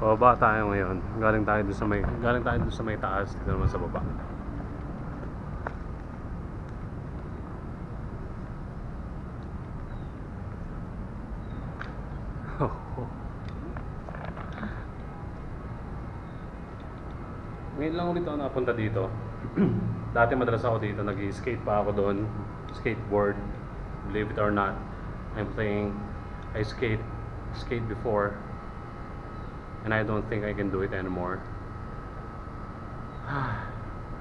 Pababa tayo ngayon. Galing tayo doon sa may taas, dito naman sa baba. Ngayon lang ulit ako napunta dito. Dati madalas ako dito, nag-skate pa ako doon. Skateboard. Believe it or not, I skate before. And I don't think I can do it anymore.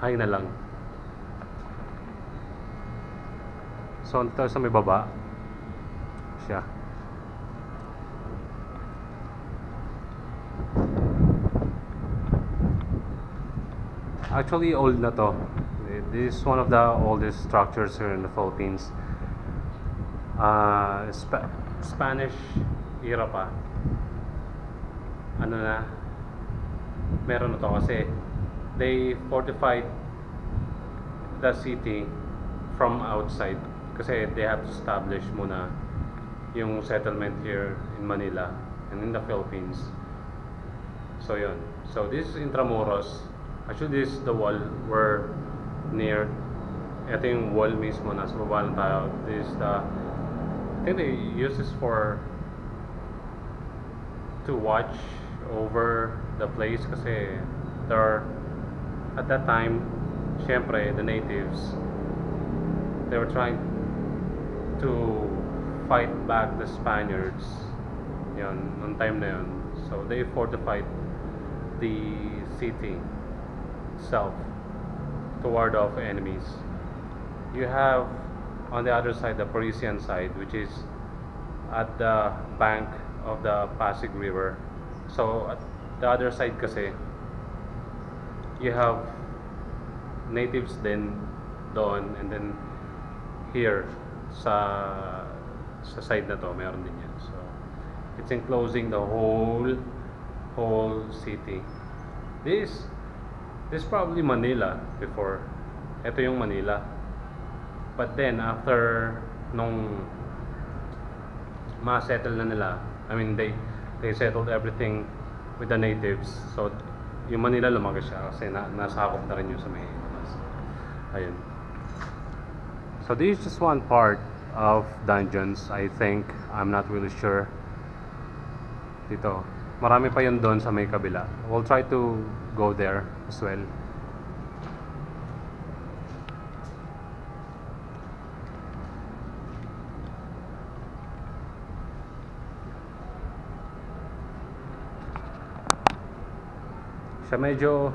Hay na lang. So, dito sa may baba siya. Actually, old na to. This is one of the oldest structures here in the Philippines. Spanish era pa. Ano na, meron na to kasi they fortified the city from outside kasi they have to establish muna yung settlement here in Manila and in the Philippines. So yun. So this is Intramuros. Actually, this is the wall we're near. Ito yung wall mismo, nasa baba lang tayo. This is the, I think they use this to watch over the place kasi there are, at that time, syempre, the natives, they were trying to fight back the Spaniards. Yun, noong time na yun. So they fortified the city itself to ward off enemies. You have on the other side the Parisian side, which is at the bank of the Pasig River. So at the other side kasi you have natives din doon, and then here sa side na to meron din yan. So it's enclosing the whole city. This probably Manila before. Ito yung Manila. But then after nung ma-settle na nila, I mean they settled everything with the natives. So yung Manila lumaki siya kasi nasakop na rin yung sa may ayun. So this is just one part of dungeons, I think. I'm not really sure. Dito. Marami pa yun doon sa may kabila. We'll try to go there as well. Siya medyo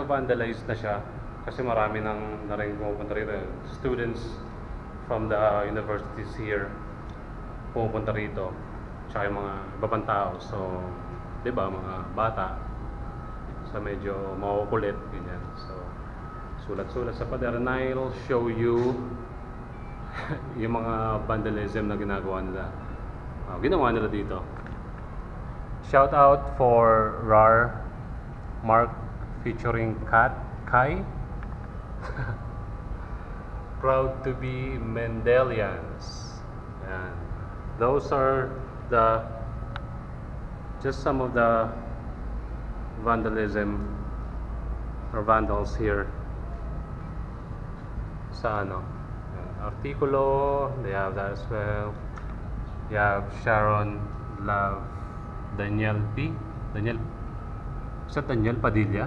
vandalized na siya kasi marami na rin pumupunta rito. Students from the universities here pumupunta rito. Tsaka yung mga ibang tao. So, di ba, mga bata. So, medyo makukulit. Ganyan. So, sulat-sulat sa pader. And I'll show you yung mga vandalism na ginagawa nila. Ginawa nila dito. Shout out for RAR Mark featuring Kai. Proud to be Mendelians. Yan. Those are just some of the vandalism or vandals here sa Artikulo. They have that as well. You have Sharon Love, Daniel Padilla.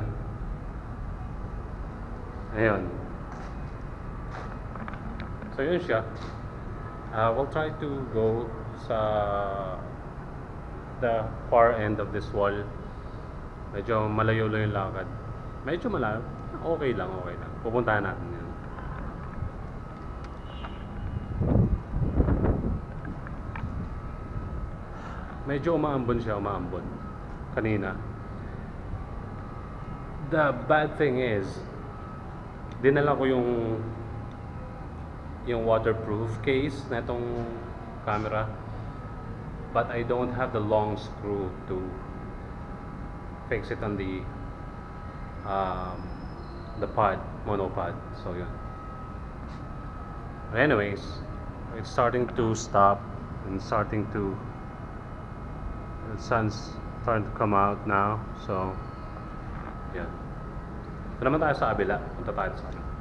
Ayun. So yun siya. We'll try to go sa the far end of this wall. Medyo malayo lang yung lakad. Medyo malayo. Okay lang. Pupuntahan natin yan. Medyo umaambon kanina. The bad thing is, dinala ko yung waterproof case na itong camera, but I don't have the long screw to fix it on the monopod. So yun. But anyways, it's starting to stop and starting to The sun's starting to come out now, so yeah. Ito naman tayo sa kabila. Punta tayo sa kabila.